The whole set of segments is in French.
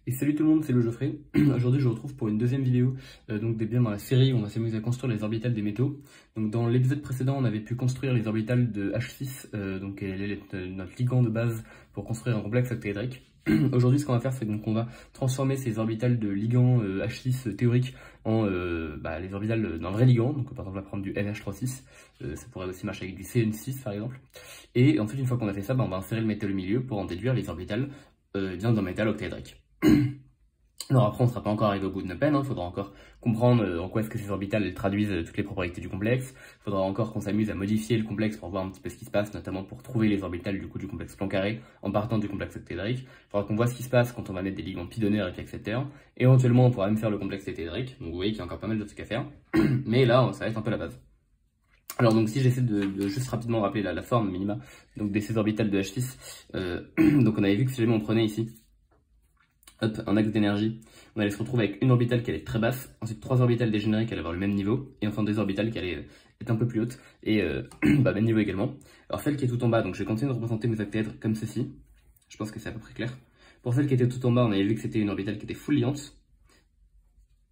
Et salut tout le monde, c'est le Geoffrey. Aujourd'hui je vous retrouve pour une deuxième vidéo donc bien dans la série où on va s'amuser à construire les orbitales des métaux. Donc dans l'épisode précédent on avait pu construire les orbitales de H6, donc elle est notre ligand de base pour construire un complexe octaédrique. Aujourd'hui ce qu'on va faire c'est qu'on va transformer ces orbitales de ligand H6 théorique en les orbitales d'un vrai ligand. Donc par exemple on va prendre du NH36, ça pourrait aussi marcher avec du CN6 par exemple. Et ensuite une fois qu'on a fait ça, on va insérer le métal au milieu pour en déduire les orbitales d'un métal octaédrique. Alors après on ne sera pas encore arrivé au bout de notre peine, il faudra encore comprendre en quoi est-ce que ces orbitales traduisent toutes les propriétés du complexe. Il faudra encore qu'on s'amuse à modifier le complexe pour voir un petit peu ce qui se passe, notamment pour trouver les orbitales du complexe Poincare en partant du complexe octaédrique. Il faudra qu'on voit ce qui se passe quand on va mettre des ligands pi d'honneur et pi accepteurs. Et éventuellement on pourra même faire le complexe téthédrique, donc vous voyez qu'il y a encore pas mal de trucs à faire. Mais là ça va être un peu la base. Alors donc si j'essaie de juste rapidement rappeler la forme minima donc de ces orbitales de H6, donc on avait vu que si jamais on prenait ici un axe d'énergie, on allait se retrouver avec une orbitale qui allait être très basse, ensuite 3 orbitales dégénérées qui allaient avoir le même niveau, et enfin 2 orbitales qui allaient être un peu plus hautes, et même niveau également. Alors celle qui est tout en bas, donc je vais continuer de représenter mes octaèdres comme ceci, je pense que c'est à peu près clair. Pour celle qui était tout en bas, on avait vu que c'était une orbitale qui était full liante,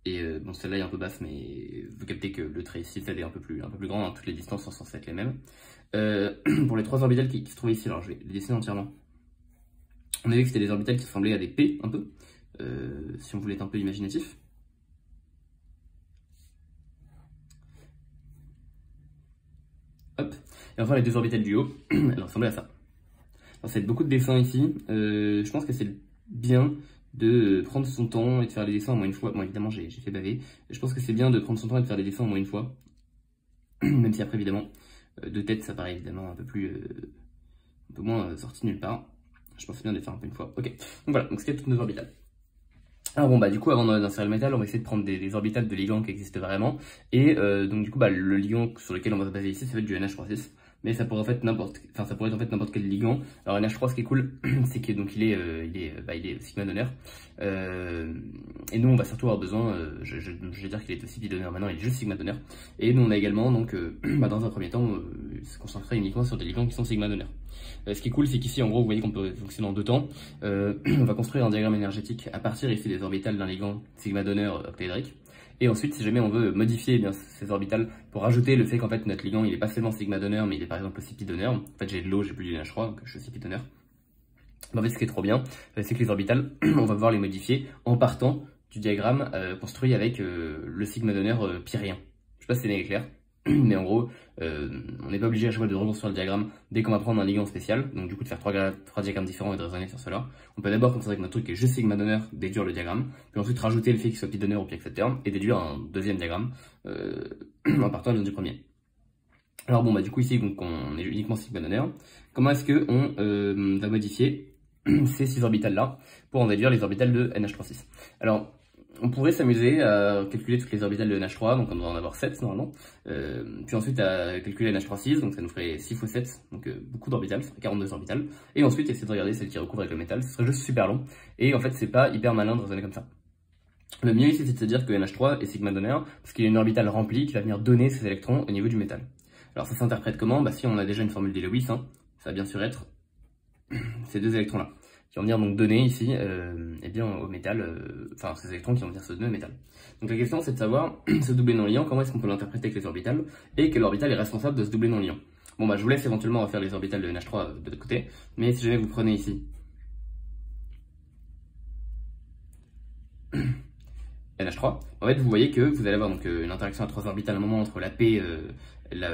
et bon celle-là est un peu basse, mais vous captez que le trait ici, celle est un peu plus grand, hein, toutes les distances sont censées être les mêmes. Pour les 3 orbitales qui se trouvent ici, alors je vais les dessiner entièrement. On a vu que c'était des orbitales qui ressemblaient à des P, un peu, si on voulait être un peu imaginatif. Hop. Et enfin, les 2 orbitales du haut, elles ressemblaient à ça. Alors, ça va être beaucoup de dessins ici. Je pense que c'est bien de prendre son temps et de faire les dessins au moins une fois. Bon, évidemment, j'ai fait baver. Je pense que c'est bien de prendre son temps et de faire les dessins au moins une fois. Même si après, évidemment, de tête, ça paraît évidemment un peu moins sorti nulle part. Je pense bien de les faire un peu une fois. Ok, donc voilà, donc c'était toutes nos orbitales. Alors bon du coup avant d'insérer le métal, on va essayer de prendre des orbitales de ligands qui existent vraiment. Et donc du coup le ligand sur lequel on va se baser ici, ça va être du NH36. Mais ça pourrait être en fait n'importe quel ligand. Alors NH3 ce qui est cool, c'est que donc il est sigma d'honneur. Et nous on va surtout avoir besoin, je vais dire qu'il est aussi pi d'honneur, maintenant il est juste sigma d'honneur. Et nous on a également donc dans un premier temps se concentrer uniquement sur des ligands qui sont sigma d'honneur. Ce qui est cool c'est qu'ici en gros vous voyez qu'on peut fonctionner en deux temps. On va construire un diagramme énergétique à partir ici des orbitales d'un ligand sigma d'honneur octaédrique. Et ensuite, si jamais on veut modifier ces orbitales pour rajouter le fait qu'en fait notre ligand il est pas seulement sigma d'honneur mais il est par exemple aussi pi d'honneur. En fait j'ai de l'eau, j'ai plus du NH3 donc je suis aussi pi d'honneur. En fait ce qui est trop bien, c'est que les orbitales on va pouvoir les modifier en partant du diagramme construit avec le sigma d'honneur pyrien. Je sais pas si c'est clair. Mais en gros, on n'est pas obligé à chaque fois de reconstruire le diagramme dès qu'on va prendre un ligand spécial, donc du coup de faire trois diagrammes différents et de raisonner sur cela. On peut d'abord considérer que notre truc est juste sigma d'honneur, déduire le diagramme, puis ensuite rajouter le fait qu'il soit pi d'honneur ou pi accepteur, et déduire un deuxième diagramme en partant du premier. Alors bon du coup ici donc on est uniquement sigma d'honneur. Comment est-ce que on va modifier ces 6 orbitales là pour en déduire les orbitales de NH36? Alors on pourrait s'amuser à calculer toutes les orbitales de NH3, donc on doit en avoir 7 normalement. Puis ensuite à calculer NH36, donc ça nous ferait 6 x 7, donc beaucoup d'orbitales, ça ferait 42 orbitales. Et ensuite essayer de regarder celles qui recouvrent avec le métal, ce serait juste super long. Et en fait c'est pas hyper malin de raisonner comme ça. Le mieux ici c'est de se dire que NH3 est sigma d'honneur, parce qu'il y a une orbitale remplie qui va venir donner ses électrons au niveau du métal. Alors ça s'interprète comment? Si on a déjà une formule de Lewis, ça va bien sûr être ces 2 électrons là qui vont venir donc donner ici au métal, ces électrons qui vont venir se donner au métal. Donc la question c'est de savoir ce doublé non liant, comment est-ce qu'on peut l'interpréter avec les orbitales, et quelle orbitale est responsable de ce doublé non liant. Bon je vous laisse éventuellement refaire les orbitales de NH3 de l'autre côté, mais si jamais vous prenez ici NH3, en fait vous voyez que vous allez avoir donc une interaction à 3 orbitales à un moment entre la P,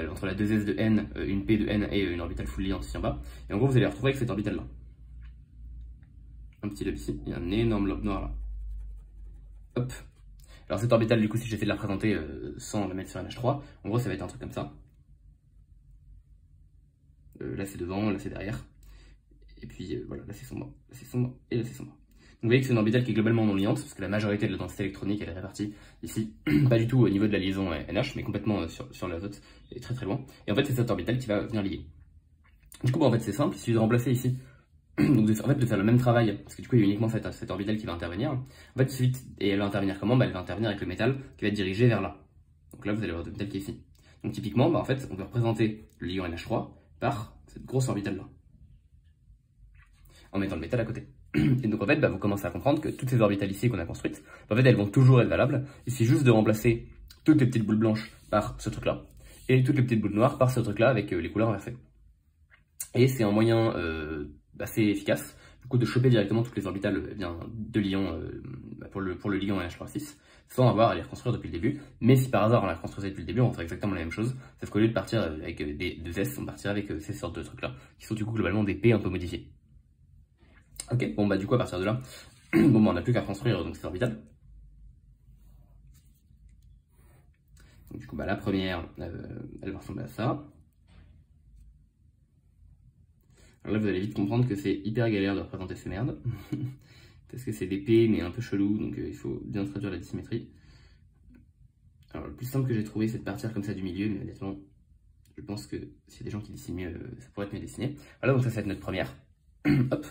entre la 2S de N, une P de N et une orbitale full liante ici en bas, et en gros vous allez retrouver avec cette orbitale là. Un petit lobe ici, il y a un énorme lobe noir là. Hop. Alors cette orbitale, du coup, si j'essaie de la représenter sans la mettre sur NH3, en gros, ça va être un truc comme ça. Là, c'est devant, là, c'est derrière. Et puis, voilà, là, c'est sombre, là, c'est sombre, et là, c'est sombre. Donc, vous voyez que c'est une orbitale qui est globalement non liante, parce que la majorité de la densité électronique, elle est répartie ici, pas du tout au niveau de la liaison NH, mais complètement sur l'azote, et très très loin. Et en fait, c'est cette orbitale qui va venir lier. Du coup, en fait, c'est simple, il suffit de remplacer ici. Donc de faire le même travail, parce que du coup il y a uniquement cette orbitale qui va intervenir. En fait, et elle va intervenir comment? Elle va intervenir avec le métal qui va être dirigé vers là. Donc là vous allez avoir le métal qui est ici. Donc typiquement, en fait, on peut représenter le ligand NH3 par cette grosse orbitale là, en mettant le métal à côté. Et donc en fait, vous commencez à comprendre que toutes ces orbitales ici qu'on a construites, en fait, elles vont toujours être valables. Il suffit juste de remplacer toutes les petites boules blanches par ce truc-là, et toutes les petites boules noires par ce truc-là avec les couleurs inversées. Et c'est un moyen assez efficace, du coup, de choper directement toutes les orbitales de l'ion pour le lion NH6, sans avoir à les reconstruire depuis le début. Mais si par hasard on la reconstruisait depuis le début, on ferait exactement la même chose, sauf qu'au lieu de partir avec des S, on partirait avec ces sortes de trucs-là, qui sont du coup globalement des P un peu modifiés. Ok, bon du coup à partir de là, bon on n'a plus qu'à reconstruire donc ces orbitales. Donc, du coup la première, elle va ressembler à ça. Alors là vous allez vite comprendre que c'est hyper galère de représenter ces merdes, parce que c'est des P mais un peu chelou, donc il faut bien traduire la dissymétrie. Alors le plus simple que j'ai trouvé c'est de partir comme ça du milieu, mais honnêtement je pense que s'il y a des gens qui dessinent mieux, ça pourrait être mieux dessiné. Voilà, donc ça va être notre première. Hop.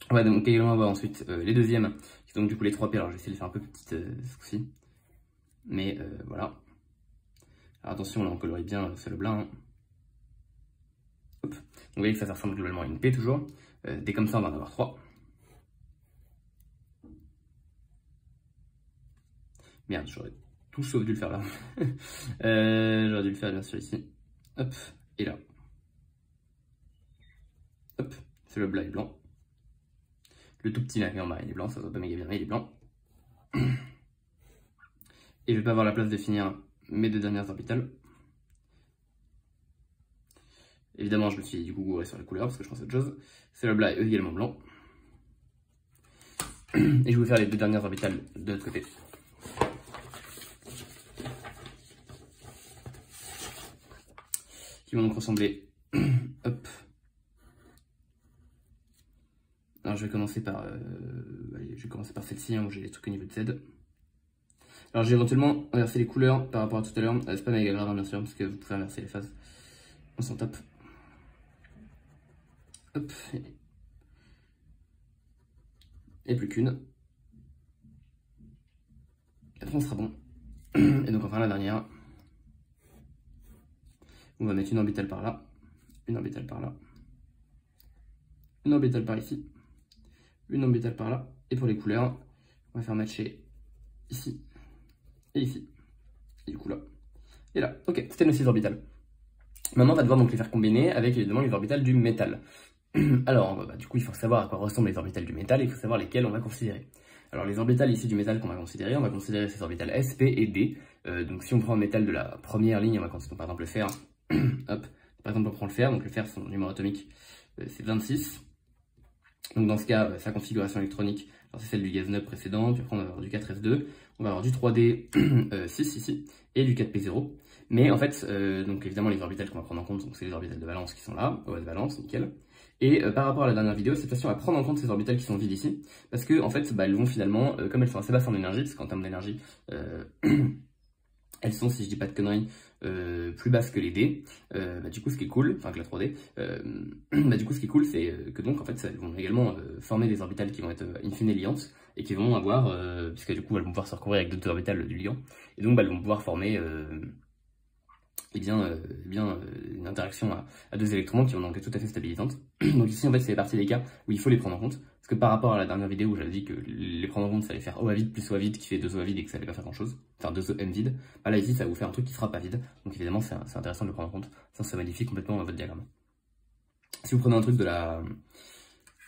On va donc également avoir ensuite les deuxièmes, qui sont donc du coup les 3 P. Alors je vais essayer de les faire un peu petites ce coup-ci. Mais voilà. Alors attention, là on colorie bien le blanc. Hein. Hop. Donc vous voyez que ça ressemble globalement à une P toujours. Dès comme ça on va en avoir 3. Merde, j'aurais tout sauf dû le faire là. J'aurais dû le faire bien sûr ici. Hop, et là. Hop, c'est le blanc et blanc. Le tout petit là qui est en bas, il est blanc, ça se voit pas méga bien, mais il est blanc. Et je vais pas avoir la place de finir mes 2 dernières orbitales. Évidemment, je me suis du coup gouré sur les couleurs parce que je pense à autre chose. C'est le blanc et également blanc. Et je vais faire les 2 dernières orbitales de l'autre côté. Qui vont donc ressembler. Hop. Alors je vais commencer par celle-ci hein, où j'ai les trucs au niveau de Z. Alors j'ai éventuellement inversé les couleurs par rapport à tout à l'heure. C'est pas méga grave hein, bien sûr parce que vous pouvez inverser les phases. On s'en tape. Hop. Et plus qu'une. Après on sera bon. Et donc enfin la dernière. On va mettre une orbitale par là. Une orbitale par là. Une orbitale par ici. Une orbitale par là. Et pour les couleurs, on va faire matcher ici. Et ici. Et du coup là. Et là. Ok, c'était nos 6 orbitales. Maintenant, on va devoir donc les faire combiner avec évidemment les orbitales du métal. Alors, du coup, il faut savoir à quoi ressemblent les orbitales du métal et il faut savoir lesquelles on va considérer. Alors, les orbitales ici du métal qu'on va considérer, on va considérer ces orbitales S, P et D. Donc, si on prend le métal de la première ligne, on va considérer par exemple le fer. Hop, par exemple, on prend le fer. Donc, le fer, son numéro atomique, c'est 26. Donc, dans ce cas, sa configuration électronique, c'est celle du gaz 9 précédent. Puis après, on va avoir du 4s2. On va avoir du 3D6 ici et du 4p0. Mais en fait, donc évidemment, les orbitales qu'on va prendre en compte, c'est les orbitales de valence qui sont là, OS valence, nickel. Et par rapport à la dernière vidéo, cette fois-ci, on va prendre en compte ces orbitales qui sont vides ici, parce que en fait, elles vont finalement, comme elles sont assez basses en énergie, parce qu'en termes d'énergie, elles sont, si je dis pas de conneries, plus basses que les D. Du coup, ce qui est cool, enfin que la 3D, du coup, ce qui est cool, c'est que donc, en fait, elles vont également former des orbitales qui vont être in fine liantes et qui vont avoir, puisque du coup, elles vont pouvoir se recouvrir avec d'autres orbitales du liant, et donc, elles vont pouvoir former une interaction à 2 électrons qui vont donc être tout à fait stabilisantes. Donc ici en fait c'est partie des cas où il faut les prendre en compte, parce que par rapport à la dernière vidéo où j'avais dit que les prendre en compte ça allait faire O à vide plus O à vide qui fait 2 O à vide et que ça allait pas faire grand chose, enfin 2 O M vide, là ici ça va vous faire un truc qui sera pas vide, donc évidemment c'est intéressant de le prendre en compte, ça modifie complètement votre diagramme. Si vous prenez un truc de la...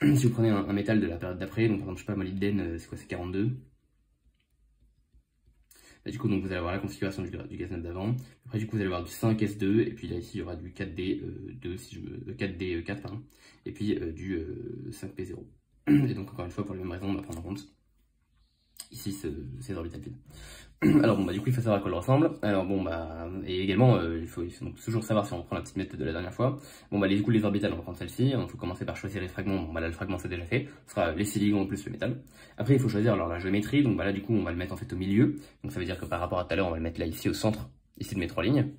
si vous prenez un métal de la période d'après, donc par exemple je sais pas molybdène, c'est quoi, c'est 42. Et du coup, donc, vous allez avoir la configuration du gaz 9 d'avant. Après, du coup, vous allez avoir du 5S2. Et puis là, ici, il y aura du 4D2, 4D4, pardon. Et puis du 5P0. Et donc, encore une fois, pour les mêmes raisons, on va prendre en compte ici ces orbitales vides. Alors bon du coup il faut savoir à quoi elles ressemblent. Alors bon et également il faut donc toujours savoir si on reprend la petite méthode de la dernière fois. Bon du coup les orbitales on va prendre celle-ci, il faut commencer par choisir les fragments. Bon là le fragment c'est déjà fait, ce sera les silicons plus le métal. Après il faut choisir alors la géométrie, donc là du coup on va le mettre en fait au milieu. Donc ça veut dire que par rapport à tout à l'heure on va le mettre là ici au centre, ici de mes 3 lignes.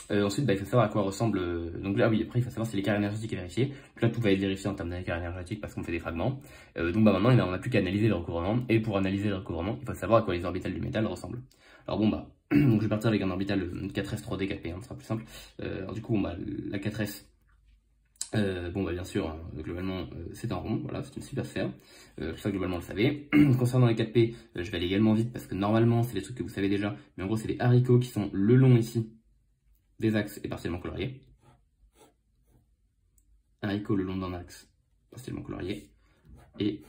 Ensuite, il faut savoir à quoi ressemble. Donc là, oui, après, il faut savoir si l'écart énergétique est vérifié. Donc là, tout va être vérifié en termes d'écart énergétique parce qu'on fait des fragments. Donc maintenant, on n'a plus qu'à analyser le recouvrement. Et pour analyser le recouvrement, il faut savoir à quoi les orbitales du métal ressemblent. Alors donc je vais partir avec un orbital 4s 3D 4p, ce sera plus simple. Alors du coup, la 4s, Bon, bah bien sûr, hein, globalement, c'est un rond, voilà, c'est une super sphère. Ça, globalement, on le savait. Concernant les 4P, je vais aller également vite parce que normalement, c'est des trucs que vous savez déjà. Mais en gros, c'est des haricots qui sont le long ici des axes et partiellement coloriés. Haricot le long d'un axe, partiellement colorié. Et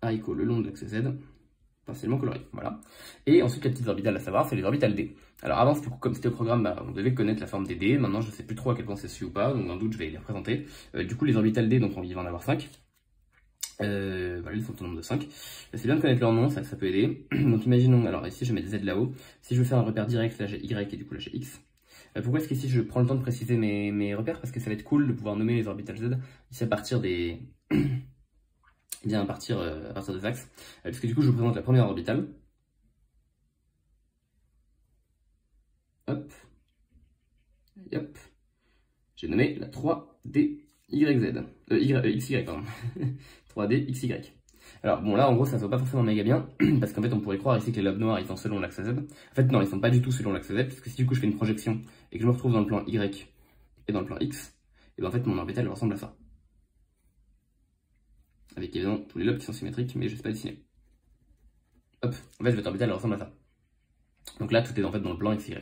haricot le long de l'axe Z, partiellement colorié. Voilà. Et ensuite, les petites orbitales à savoir, c'est les orbitales D. Alors avant, comme c'était au programme, bah, on devait connaître la forme des D. Maintenant, je ne sais plus trop à quel point c'est su ou pas, donc dans le doute, je vais les représenter. Du coup, les orbitales D, donc il va en avoir 5. Voilà, ils sont au nombre de 5. C'est bien de connaître leur nom, ça peut aider. Donc imaginons, alors ici je vais mettre Z là-haut. Si je veux faire un repère direct, là j'ai Y et du coup là j'ai X. Pourquoi est-ce qu'ici je prends le temps de préciser mes repères? Parce que ça va être cool de pouvoir nommer les orbitales Z ici à partir des... bien à partir des axes. Parce que du coup je vous présente la première orbitale. Hop. Et hop. J'ai nommé la 3D YZ. XY, pardon. 3D XY. Alors bon là en gros ça se voit pas forcément méga bien, parce qu'en fait on pourrait croire ici que les lobes noirs ils sont selon l'axe Z. En fait non, ils sont pas du tout selon l'axe Z, puisque si du coup je fais une projection et que je me retrouve dans le plan Y et dans le plan X, et ben en fait mon orbital ressemble à ça. Avec évidemment tous les lobes qui sont symétriques, mais je sais pas dessiner. Hop, en fait votre orbital ressemble à ça. Donc là tout est en fait dans le plan XY.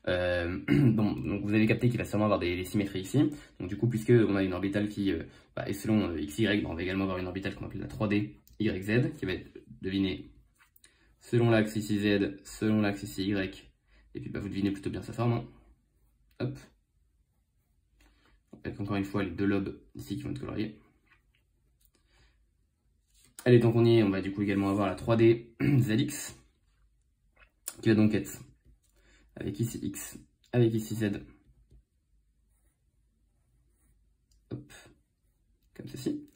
Bon, donc vous avez capté qu'il va sûrement avoir des symétries ici. Donc du coup, puisque on a une orbitale qui est selon XY, on va également avoir une orbitale qu'on appelle la 3D YZ, qui va être devinée selon l'axe ici Z, selon l'axe ici Y. Et puis bah, vous devinez plutôt bien sa forme. Hein. Hop. Avec encore une fois les deux lobes ici qui vont être coloriés. Allez, tant qu'on y est, on va du coup également avoir la 3D ZX, qui va donc être avec ici X, avec ici Z. Hop, comme ceci.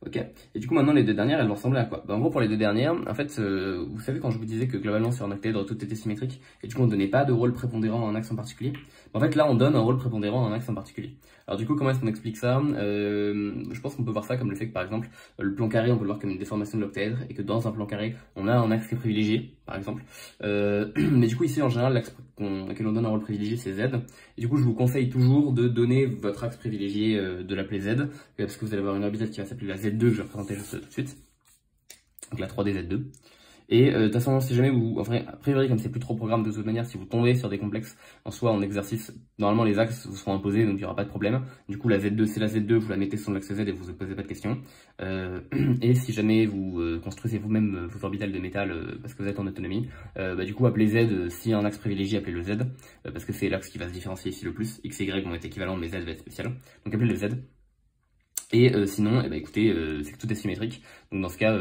Ok, et du coup maintenant les deux dernières elles vont ressembler à quoi? Bah, en gros pour les deux dernières, en fait vous savez quand je vous disais que globalement sur un octaèdre tout était symétrique et du coup on ne donnait pas de rôle prépondérant à un axe en particulier. En fait là on donne un rôle prépondérant à un axe en particulier. Alors du coup comment est-ce qu'on explique ça? Je pense qu'on peut voir ça comme le fait que par exemple le plan carré on peut le voir comme une déformation de l'octaèdre et que dans un plan carré on a un axe qui est privilégié par exemple. Mais du coup ici en général l'axe auquel on donne un rôle privilégié c'est Z. Et du coup je vous conseille toujours de donner votre axe privilégié de l'appeler Z parce que vous allez avoir une orbitale qui va s'appeler la Z2 que je vais représenter juste tout de suite. Donc la 3D Z2. Et de toute façon, si jamais vous, enfin, a priori, comme c'est plus trop programme de toute manière, si vous tombez sur des complexes en soi en exercice, normalement les axes vous seront imposés, donc il n'y aura pas de problème. Du coup, la Z2, c'est la Z2, vous la mettez sur l'axe Z et vous ne posez pas de questions. Et si jamais vous construisez vous-même vos orbitales de métal parce que vous êtes en autonomie, bah, du coup, appelez Z, si un axe privilégié, appelez le Z, parce que c'est l'axe qui va se différencier ici le plus. X et Y vont être équivalents, mais Z va être spécial. Donc appelez le Z. Et sinon, eh ben, écoutez, c'est que tout est symétrique. Donc dans ce cas,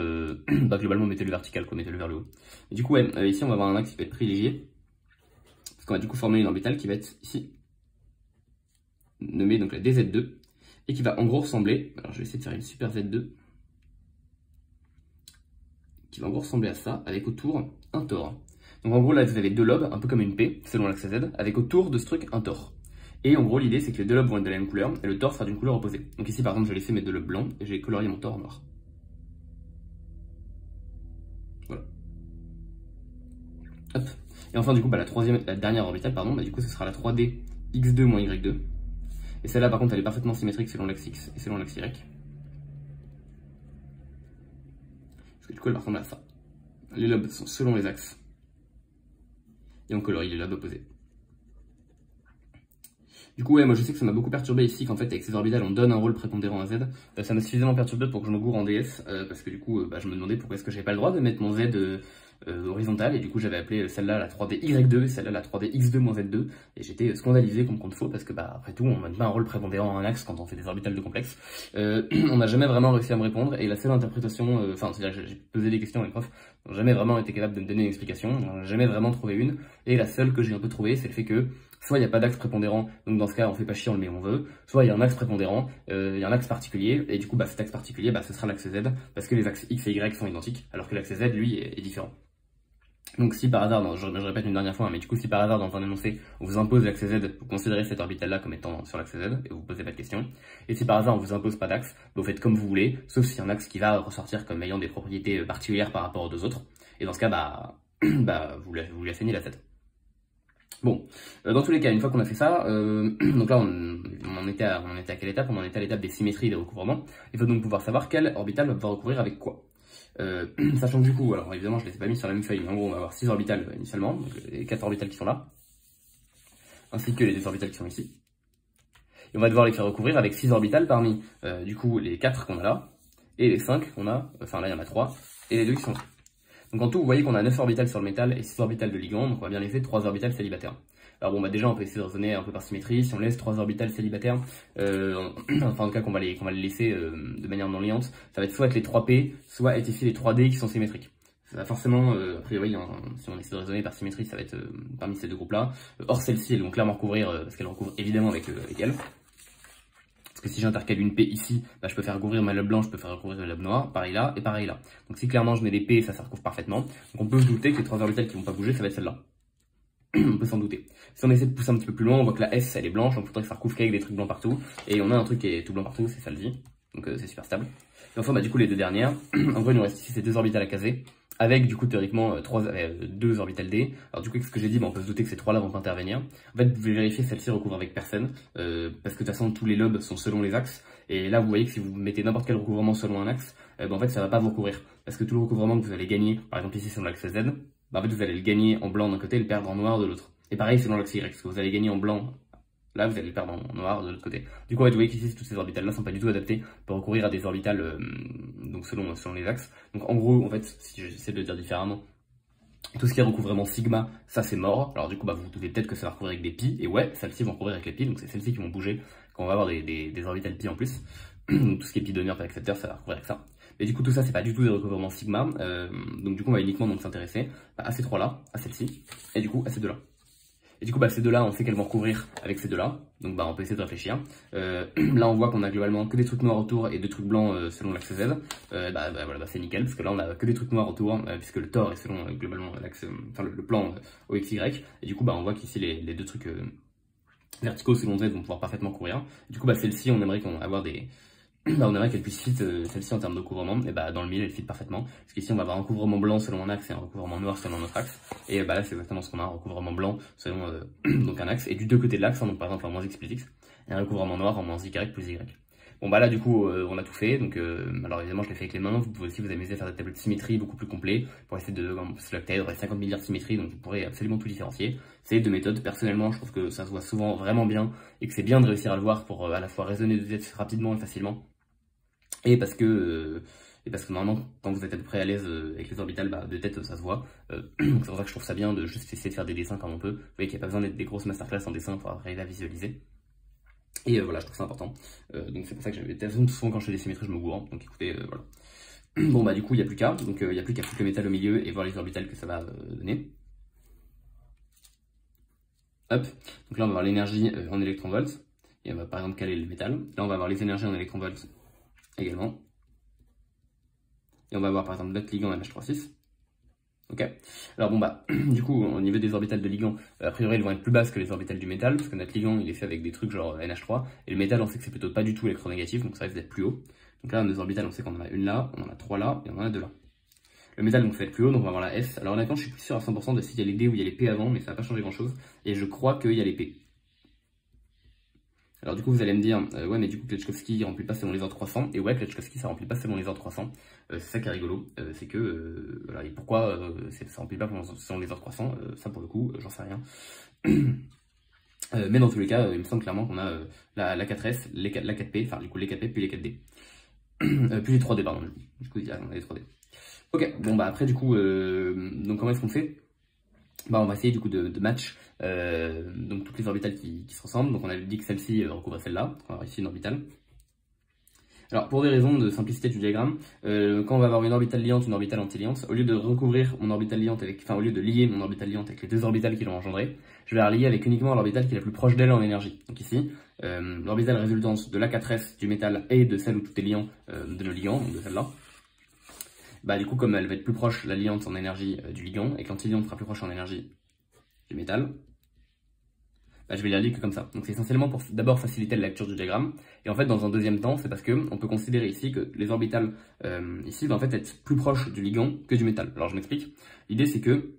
bah, globalement, mettez le vertical, quoi, mettez-le vers le haut. Et du coup, ouais, ici, on va avoir un axe qui va être privilégié. Parce qu'on va du coup former une orbitale qui va être ici, nommée donc la DZ2. Et qui va en gros ressembler, alors je vais essayer de faire une super Z2. Qui va en gros ressembler à ça, avec autour un tore. Donc en gros, là, vous avez deux lobes, un peu comme une P, selon l'axe Z, avec autour de ce truc un tore. Et en gros, l'idée, c'est que les deux lobes vont être de la même couleur, et le tore sera d'une couleur opposée. Donc ici, par exemple, je vais laisser mes deux lobes blancs, et je vais colorier mon tore en noir. Voilà. Hop. Et enfin, du coup, bah, la dernière orbitale, pardon, bah, du coup, ce sera la 3D X2 moins Y2. Et celle-là, par contre, elle est parfaitement symétrique selon l'axe X et selon l'axe Y. Parce que du coup, elle va ressembler à ça. Les lobes sont selon les axes. Et on colorie les lobes opposés. Du coup, ouais, moi je sais que ça m'a beaucoup perturbé ici qu'en fait avec ces orbitales on donne un rôle prépondérant à Z. Ça m'a suffisamment perturbé pour que je me gourre en DS, parce que du coup bah, je me demandais pourquoi est-ce que j'avais pas le droit de mettre mon Z horizontal, et du coup j'avais appelé celle-là la 3D Y2 et celle-là la 3D X2 moins Z2, et j'étais scandalisé comme compte faux parce que bah après tout on donne pas un rôle prépondérant à un axe quand on fait des orbitales de complexe. On n'a jamais vraiment réussi à me répondre, et la seule interprétation, enfin c'est-à-dire que j'ai posé des questions à les profs, n'ont jamais vraiment été capables de me donner une explication, on n'a jamais vraiment trouvé une, et la seule que j'ai un peu trouvée c'est le fait que soit il n'y a pas d'axe prépondérant, donc dans ce cas on fait pas chier, on le met où on veut, soit il y a un axe prépondérant, il y a un axe particulier, et du coup bah, cet axe particulier bah, ce sera l'axe Z, parce que les axes X et Y sont identiques, alors que l'axe Z lui est différent. Donc si par hasard, je répète une dernière fois, hein, mais du coup si par hasard dans un énoncé on vous impose l'axe Z, vous considérez cette orbitale là comme étant sur l'axe Z, et vous posez pas de questions, et si par hasard on vous impose pas d'axe, vous faites comme vous voulez, sauf si y a un axe qui va ressortir comme ayant des propriétés particulières par rapport aux deux autres, et dans ce cas bah, vous lui assénez la Z. Bon, dans tous les cas, une fois qu'on a fait ça, donc là on était à quelle étape? On en était à l'étape des symétries et des recouvrements. Il faut donc pouvoir savoir quel orbital va pouvoir recouvrir avec quoi. Sachant que du coup, alors évidemment je ne les ai pas mis sur la même feuille, mais en gros on va avoir 6 orbitales initialement, donc les 4 orbitales qui sont là, ainsi que les 2 orbitales qui sont ici. Et on va devoir les faire recouvrir avec 6 orbitales parmi du coup les 4 qu'on a là, et les 5 qu'on a, enfin là il y en a 3, et les 2 qui sont là. Donc en tout, vous voyez qu'on a 9 orbitales sur le métal et 6 orbitales de ligand, donc on va bien laisser 3 orbitales célibataires. Alors bon, bah déjà on peut essayer de raisonner un peu par symétrie. Si on laisse 3 orbitales célibataires, enfin en tout cas qu'on va les laisser de manière non liante, ça va être soit être les 3p, soit être ici les 3d qui sont symétriques. Ça va forcément, a priori, si on essaie de raisonner par symétrie, ça va être parmi ces deux groupes-là. Or celle-ci, elles vont clairement recouvrir, parce qu'elle recouvre évidemment avec elle. Parce que si j'intercale une P ici, bah, je peux faire recouvrir ma lobe blanche, je peux faire recouvrir ma lobe noire, pareil là et pareil là. Donc si clairement je mets des P, ça recouvre parfaitement. Donc on peut se douter que les 3 orbitales qui vont pas bouger, ça va être celle-là. On peut s'en douter. Si on essaie de pousser un petit peu plus loin, on voit que la S elle est blanche, donc il faudrait que ça recouvre qu'avec des trucs blancs partout. Et on a un truc qui est tout blanc partout, c'est celle-ci. Donc c'est super stable. Et enfin bah du coup les deux dernières, en gros il nous reste ici ces 2 orbitales à caser. Avec du coup théoriquement 2 orbitales D. Alors du coup ce que j'ai dit, bah, on peut se douter que ces 3 là vont pas intervenir. En fait vous pouvez vérifier que celle-ci recouvre avec personne. Parce que de toute façon tous les lobes sont selon les axes. Et là vous voyez que si vous mettez n'importe quel recouvrement selon un axe, bah, en fait ça va pas vous recouvrir. Parce que tout le recouvrement que vous allez gagner, par exemple ici selon l'axe Z, bah, en fait vous allez le gagner en blanc d'un côté et le perdre en noir de l'autre. Et pareil selon l'axe Y, ce que vous allez gagner en blanc, là vous allez le perdre en noir de l'autre côté. Du coup vous voyez qu'ici toutes ces orbitales là sont pas du tout adaptées pour recourir à des orbitales donc selon les axes. Donc en gros en fait si j'essaie de le dire différemment, tout ce qui est recouvrement sigma, ça c'est mort. Alors du coup bah, vous doutez peut-être que ça va recouvrir avec des pi, et ouais celles-ci vont recouvrir avec les pi, donc c'est celles-ci qui vont bouger quand on va avoir des orbitales pi en plus. Donc tout ce qui est pi donneur, pi accepteur, ça va recouvrir avec ça. Mais du coup tout ça c'est pas du tout des recouvrements sigma, donc du coup on va uniquement s'intéresser à ces 3 là, à celle-ci, et du coup à ces 2 là. Et du coup, bah, ces 2 là, on sait qu'elles vont recouvrir avec ces 2 là. Donc, bah, on peut essayer de réfléchir. Là, on voit qu'on a globalement que des trucs noirs autour et 2 trucs blancs selon l'axe Z. Voilà, c'est nickel, parce que là, on a que des trucs noirs autour, puisque le tore est selon globalement l'axe, enfin le plan OXY. Et du coup, bah, on voit qu'ici, les 2 trucs verticaux selon Z vont pouvoir parfaitement courir. Et du coup, bah, celle-ci, on aimerait avoir des. Bah, on aimerait qu'elle puisse fit celle-ci en termes de couvrement, et bah dans le milieu elle fit parfaitement, parce qu'ici on va avoir un recouvrement blanc selon un axe et un recouvrement noir selon un autre axe, et bah là c'est exactement ce qu'on a, un recouvrement blanc selon donc un axe, et du deux côtés de l'axe, hein, donc par exemple en moins x plus x, et un recouvrement noir en moins y plus y. Bon bah là du coup on a tout fait, donc alors évidemment je l'ai fait avec les mains, vous pouvez aussi vous amuser à faire des tableaux de symétrie beaucoup plus complets, pour essayer de, parce que là il y aurait 50 milliards de symétries, donc vous pourrez absolument tout différencier. C'est 2 méthodes, personnellement je trouve que ça se voit souvent vraiment bien, et que c'est bien de réussir à le voir pour à la fois raisonner de Z rapidement et facilement. Et parce que normalement, quand vous êtes à peu près à l'aise avec les orbitales, bah, de tête ça se voit. Donc c'est pour ça que je trouve ça bien de juste essayer de faire des dessins comme on peut. Vous voyez qu'il n'y a pas besoin d'être des grosses masterclass en dessin pour arriver à visualiser. Et voilà, je trouve ça important. Donc c'est pour ça que j'avais souvent quand je fais des symétries, je me gourre. Donc écoutez, voilà. Bon bah du coup, il n'y a plus qu'à. Donc il n'y a plus qu'à foutre le métal au milieu et voir les orbitales que ça va donner. Hop. Donc là, on va avoir l'énergie en électronvolts. Et on va par exemple caler le métal. Là, on va avoir les énergies en électronvolts également. Et on va avoir par exemple notre ligand NH3,6. Ok. Alors bon bah, du coup, au niveau des orbitales de ligand, a priori elles vont être plus basses que les orbitales du métal, parce que notre ligand il est fait avec des trucs genre NH3, et le métal on sait que c'est plutôt pas du tout électronégatif, donc ça risque d'être plus haut. Donc là, nos orbitales on sait qu'on en a une là, on en a 3 là, et on en a 2 là. Le métal donc ça va être plus haut, donc on va avoir la S. Alors honnêtement, je suis plus sûr à 100% de s'il y a les D ou il y a les P avant, mais ça va pas changer grand chose, et je crois qu'il y a les P. Alors du coup vous allez me dire, ouais mais du coup Kleczkowski remplit pas selon les ordres croissants, et ouais Kleczkowski ça remplit pas selon les ordres croissants, c'est ça qui est rigolo, c'est que, voilà, et pourquoi ça remplit pas selon les ordres croissants, ça pour le coup j'en sais rien. Mais dans tous les cas, il me semble clairement qu'on a la 4S, la 4P, enfin du coup les 4P puis les 4D. Puis les 3D pardon, du coup il y a les 3D. Ok, bon bah après du coup, donc comment est-ce qu'on fait? Bah on va essayer du coup de match donc toutes les orbitales qui se ressemblent. Donc on avait dit que celle-ci recouvre celle-là, on va avoir ici une orbitale. Alors pour des raisons de simplicité du diagramme, quand on va avoir une orbitale liante, une orbitale antiliante, au lieu de recouvrir mon orbitale liante avec, enfin au lieu de lier mon orbitale liante avec les 2 orbitales qui l'ont engendré, je vais la relier avec uniquement l'orbitale qui est la plus proche d'elle en énergie. Donc ici, l'orbitale résultante de la 4S du métal et de celle où tout est liant de nos ligands, donc de celle-là. Bah du coup comme elle va être plus proche la liante en énergie du ligand et que l'antiliante sera plus proche en énergie du métal, bah, je vais la lier que comme ça. Donc c'est essentiellement pour d'abord faciliter la lecture du diagramme, et en fait dans un deuxième temps c'est parce que on peut considérer ici que les orbitales ici vont en fait être plus proches du ligand que du métal. Alors je m'explique, l'idée c'est que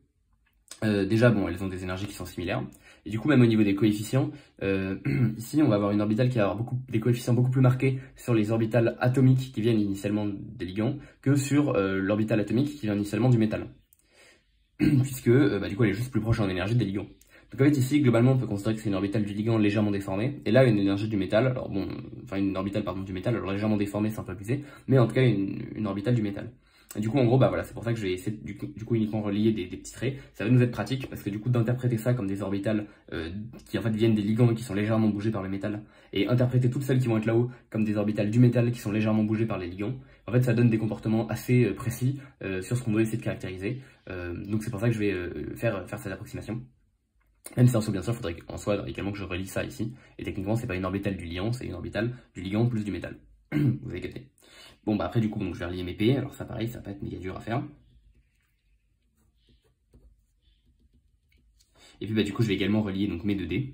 Déjà, bon, elles ont des énergies qui sont similaires. Et du coup, même au niveau des coefficients, ici, on va avoir une orbitale qui va avoir des coefficients beaucoup plus marqués sur les orbitales atomiques qui viennent initialement des ligands que sur l'orbitale atomique qui vient initialement du métal. Puisque, du coup, elle est juste plus proche en énergie des ligands. Donc en fait, ici, globalement, on peut considérer que c'est une orbitale du ligand légèrement déformée. Et là, une énergie du métal, alors bon, enfin une orbitale, pardon, du métal, alors légèrement déformée, c'est un peu abusé, mais en tout cas, une orbitale du métal. Et du coup, en gros, voilà, c'est pour ça que je vais essayer du coup uniquement relier des petits traits. Ça va nous être pratique parce que du coup, d'interpréter ça comme des orbitales qui en fait viennent des ligands et qui sont légèrement bougés par le métal, et interpréter toutes celles qui vont être là-haut comme des orbitales du métal qui sont légèrement bougées par les ligands, en fait, ça donne des comportements assez précis sur ce qu'on doit essayer de caractériser. Donc c'est pour ça que je vais faire cette approximation. Même si en soi, bien sûr, il faudrait en soi également que je relie ça ici. Et techniquement, c'est pas une orbitale du liant, c'est une orbitale du ligand plus du métal. Vous avez capté. Bon, bah après, du coup, donc, je vais relier mes P. Alors ça, pareil, ça va pas être méga dur à faire. Et puis, du coup, je vais également relier donc, mes 2D.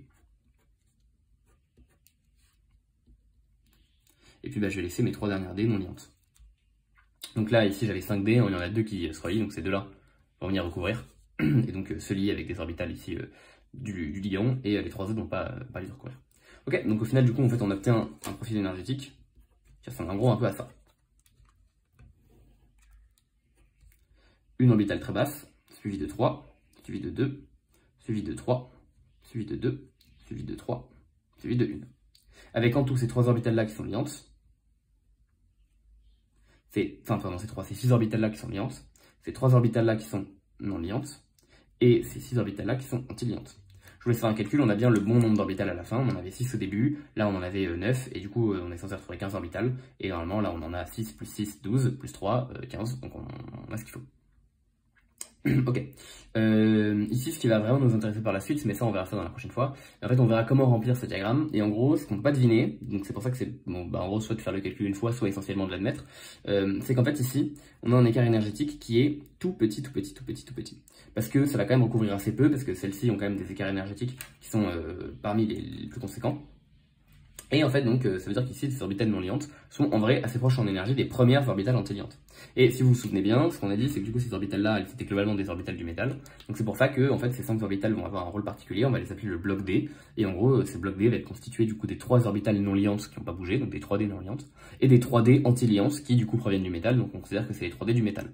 Et puis, je vais laisser mes 3 dernières D non liantes. Donc là, ici, j'avais 5 D. Il y en a 2 qui se relient, donc ces deux-là vont venir recouvrir. Et donc, se lier avec des orbitales ici du ligand. Et les 3 autres vont pas les recouvrir. Ok, donc au final, du coup, en fait, on obtient un profil énergétique qui ressemble en gros un peu à ça. Une orbitale très basse, suivie de 3, suivie de 2, suivie de 3, suivie de 2, suivie de 3, suivie de 1. Avec en tout ces 3 orbitales-là qui sont liantes. Ces 6 orbitales-là qui sont liantes. Ces 3 orbitales-là qui sont non liantes. Et ces 6 orbitales-là qui sont antiliantes. Je voulais faire un calcul, on a bien le bon nombre d'orbitales à la fin. On en avait 6 au début, là on en avait 9. Et du coup, on est censé retrouver 15 orbitales. Et normalement, là on en a 6 plus 6, 12, plus 3, 15. Donc on a ce qu'il faut. Ok. Ici, ce qui va vraiment nous intéresser par la suite, mais ça on verra ça dans la prochaine fois. En fait, on verra comment remplir ce diagramme. Et en gros, ce qu'on peut pas deviner, donc c'est pour ça que c'est bon, en gros, soit de faire le calcul une fois, soit essentiellement de l'admettre. C'est qu'en fait ici, on a un écart énergétique qui est tout petit, tout petit, tout petit, tout petit. Parce que ça va quand même recouvrir assez peu, parce que celles-ci ont quand même des écarts énergétiques qui sont parmi les plus conséquents. Et en fait, donc, ça veut dire qu'ici, ces orbitales non liantes sont en vrai assez proches en énergie des premières orbitales antiliantes. Et si vous vous souvenez bien, ce qu'on a dit, c'est que du coup, ces orbitales-là, elles étaient globalement des orbitales du métal. Donc c'est pour ça que, en fait, ces 5 orbitales vont avoir un rôle particulier. On va les appeler le bloc D. Et en gros, ces blocs D vont être constitués du coup des 3 orbitales non liantes qui n'ont pas bougé, donc des 3D non liantes, et des 3D antiliantes qui du coup proviennent du métal. Donc on considère que c'est les 3D du métal.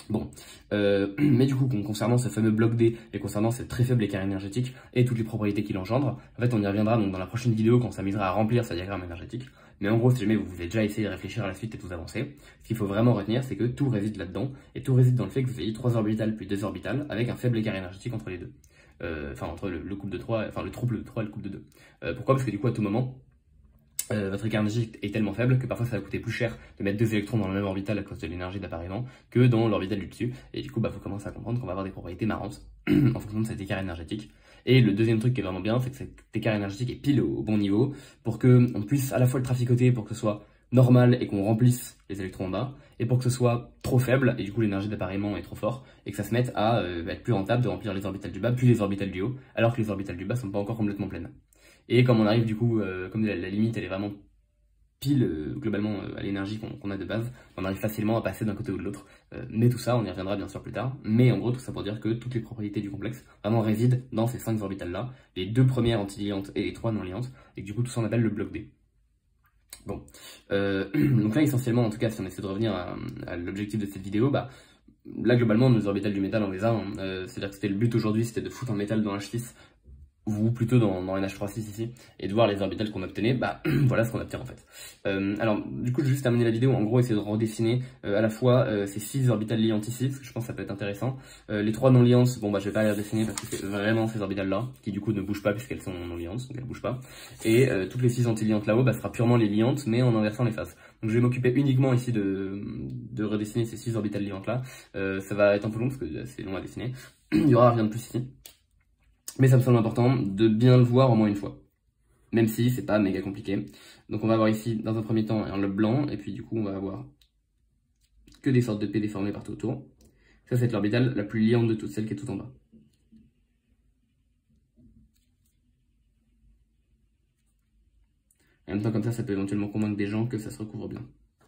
Bon, mais du coup, concernant ce fameux bloc D et concernant cette très faible écart énergétique et toutes les propriétés qu'il engendre, en fait, on y reviendra donc dans la prochaine vidéo quand on s'amusera à remplir ce diagramme énergétique. Mais en gros, si jamais vous avez déjà essayé de réfléchir à la suite et vous avancez, ce qu'il faut vraiment retenir, c'est que tout réside là-dedans, et tout réside dans le fait que vous ayez 3 orbitales puis 2 orbitales avec un faible écart énergétique entre les deux. Enfin, entre le couple de 3, enfin le trouble de 3 et le couple de 2. Pourquoi? Parce que du coup, à tout moment, votre écart énergétique est tellement faible que parfois ça va coûter plus cher de mettre 2 électrons dans le même orbital à cause de l'énergie d'appareillement que dans l'orbital du dessus. Et du coup, vous commencez à comprendre qu'on va avoir des propriétés marrantes en fonction de cet écart énergétique. Et le deuxième truc qui est vraiment bien, c'est que cet écart énergétique est pile au bon niveau pour qu'on puisse à la fois le traficoter pour que ce soit normal et qu'on remplisse les électrons en bas, et pour que ce soit trop faible et du coup l'énergie d'appareillement est trop fort et que ça se mette à être plus rentable de remplir les orbitales du bas puis les orbitales du haut, alors que les orbitales du bas sont pas encore complètement pleines. Et comme on arrive du coup, comme la limite elle est vraiment pile globalement à l'énergie qu'on a de base, on arrive facilement à passer d'un côté ou de l'autre. Mais tout ça, on y reviendra bien sûr plus tard. Mais en gros, tout ça pour dire que toutes les propriétés du complexe vraiment résident dans ces 5 orbitales là, les 2 premières antiliantes et les 3 non liantes, et que du coup tout ça on appelle le bloc D. Bon, donc là essentiellement, en tout cas si on essaie de revenir à l'objectif de cette vidéo, là globalement nos orbitales du métal on les a, c'est-à-dire que c'était le but aujourd'hui, c'était de foutre un métal dans H6, ou plutôt dans NH3.6 ici, et de voir les orbitales qu'on obtenait, voilà ce qu'on obtient en fait. Alors du coup je vais juste terminer la vidéo, en gros essayer de redessiner à la fois ces 6 orbitales liantes ici, parce que je pense que ça peut être intéressant. Les 3 non liantes, bon je vais pas les redessiner parce que c'est vraiment ces orbitales là, qui du coup ne bougent pas puisqu'elles sont non liantes, donc elles bougent pas. Et toutes les 6 antiliantes là-haut, ce sera purement les liantes, mais en inversant les phases. Donc je vais m'occuper uniquement ici de redessiner ces 6 orbitales liantes là. Ça va être un peu long parce que c'est long à dessiner. Il y aura rien de plus ici. Mais ça me semble important de bien le voir au moins une fois. Même si c'est pas méga compliqué. Donc on va avoir ici, dans un premier temps, un lobe blanc. Et puis du coup, on va avoir que des sortes de P déformées partout autour. Ça, c'est l'orbitale la plus liante de toutes, celle qui est tout en bas. En même temps, comme ça peut éventuellement convaincre des gens que ça se recouvre bien.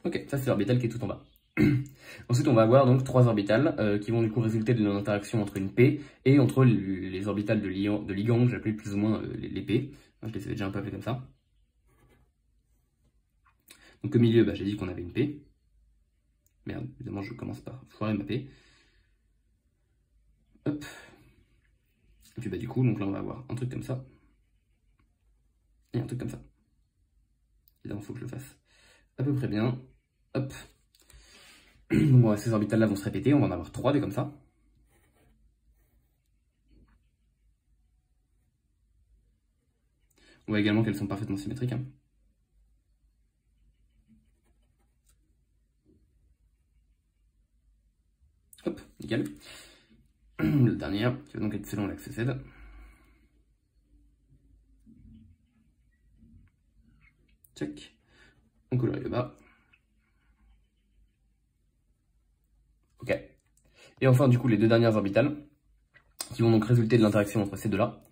Ok, ça c'est l'orbitale qui est tout en bas. Ensuite, on va avoir donc 3 orbitales qui vont du coup résulter d'une interaction entre une P et entre les orbitales de ligand, que j'appelais plus ou moins les P. Je les avais déjà un peu appelés comme ça. Donc au milieu, bah, j'ai dit qu'on avait une P. Merde, évidemment, je commence par foirer ma P. Hop. Et puis bah du coup, donc là on va avoir un truc comme ça. Et un truc comme ça. Évidemment, il faut que je le fasse à peu près bien. Hop. Donc bon, ces orbitales là vont se répéter, on va en avoir 3 des comme ça. On voit également qu'elles sont parfaitement symétriques. Hein. Hop, nickel. Le dernier, qui va donc être selon l'axe Z. Check. On colorie le bas. Ok. Et enfin, du coup, les 2 dernières orbitales, qui vont donc résulter de l'interaction entre ces deux-là,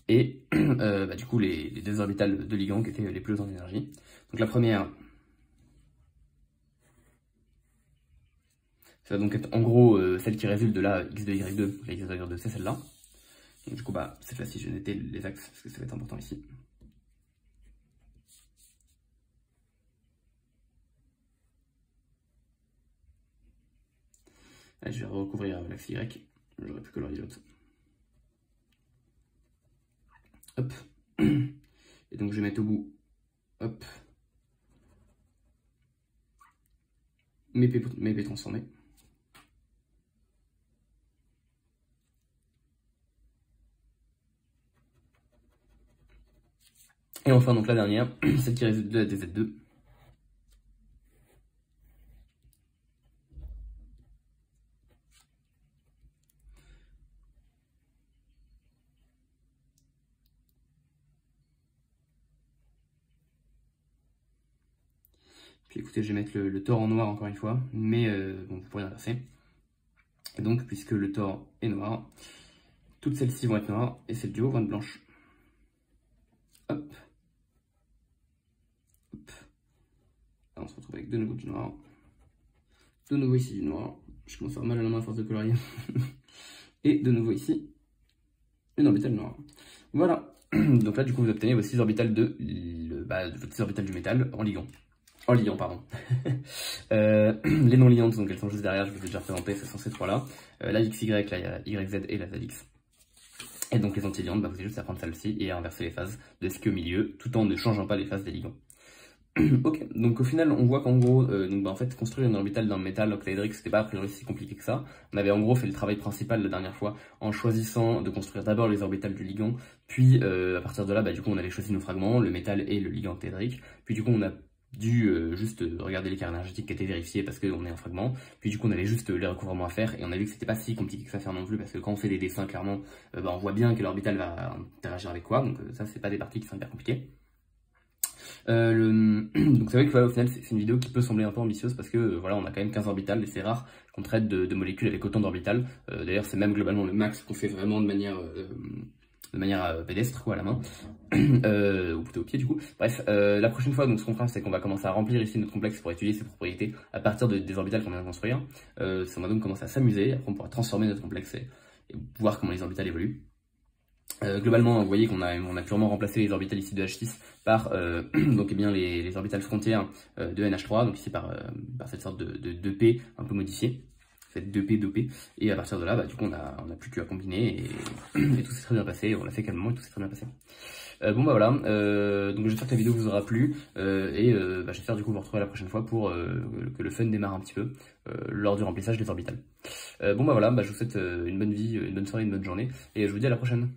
et bah, du coup, les 2 orbitales de ligand qui étaient les plus hautes en énergie. Donc la première, ça va donc être en gros celle qui résulte de la x de y2, la x de y2 c'est celle-là. Donc du coup, bah, cette fois-ci, je vais noter les axes, parce que ça va être important ici. Là, je vais recouvrir l'axe y, j'aurais pu colorier l'autre. Hop. Et donc je vais mettre au bout, hop, mes P transformés. Et enfin donc la dernière, celle qui résulte de la DZ2. Puis écoutez, je vais mettre le tore en noir encore une fois, mais bon, vous pourrez inverser. Et donc, puisque le tore est noir, toutes celles-ci vont être noires, et celles du haut vont être blanches. Hop. Hop. Là, on se retrouve avec de nouveau du noir. De nouveau ici du noir. Je commence à avoir mal à la main à force de colorier. Et de nouveau ici, une orbitale noire. Voilà. Donc là, du coup, vous obtenez vos 6 orbitales vos 6 orbitales du métal en ligand. En liant, pardon. Les non liantes, donc elles sont juste derrière, je vous ai déjà représenté, ce sont ces 3-là. La XY, la YZ et la ZX. Et donc les antiliantes, bah, vous avez juste à prendre celle-ci et à inverser les phases de ce qui est au milieu, tout en ne changeant pas les phases des ligands. Ok, donc au final, on voit qu'en gros, en fait, construire une orbitale dans le métal octaédrique, c'était pas a priori si compliqué que ça. On avait en gros fait le travail principal la dernière fois en choisissant de construire d'abord les orbitales du ligand, puis à partir de là, bah, du coup, on avait choisi nos fragments, le métal et le ligand octaédrique. Puis du coup, on a dû juste regarder l'écart énergétique qui était vérifié parce qu'on est un fragment, puis du coup on avait juste les recouvrements à faire et on a vu que c'était pas si compliqué que ça à faire non plus parce que quand on fait des dessins clairement on voit bien que l'orbital va interagir avec quoi, donc ça c'est pas des parties qui sont hyper compliquées. Donc c'est vrai que voilà, au final c'est une vidéo qui peut sembler un peu ambitieuse parce que voilà, on a quand même 15 orbitales et c'est rare qu'on traite de molécules avec autant d'orbitales. D'ailleurs c'est même globalement le max qu'on fait vraiment de manière pédestre quoi, à la main, ou plutôt au pied du coup. Bref, la prochaine fois donc ce qu'on fera c'est qu'on va commencer à remplir ici notre complexe pour étudier ses propriétés à partir des orbitales qu'on vient de construire. Ça va donc commencer à s'amuser, après on pourra transformer notre complexe et voir comment les orbitales évoluent. Globalement, vous voyez qu'on a purement remplacé les orbitales ici de H6 par donc, eh bien, les orbitales frontières de NH3, donc ici par cette sorte de 2P un peu modifié, cette 2P, 2P, et à partir de là, bah, du coup, on a plus qu'à combiner et tout s'est très bien passé, on l'a fait calmement et tout s'est très bien passé. Bon bah voilà, donc j'espère que la vidéo vous aura plu j'espère du coup vous retrouver la prochaine fois pour que le fun démarre un petit peu lors du remplissage des orbitales. Bon bah voilà, je vous souhaite une bonne vie, une bonne soirée, une bonne journée et je vous dis à la prochaine.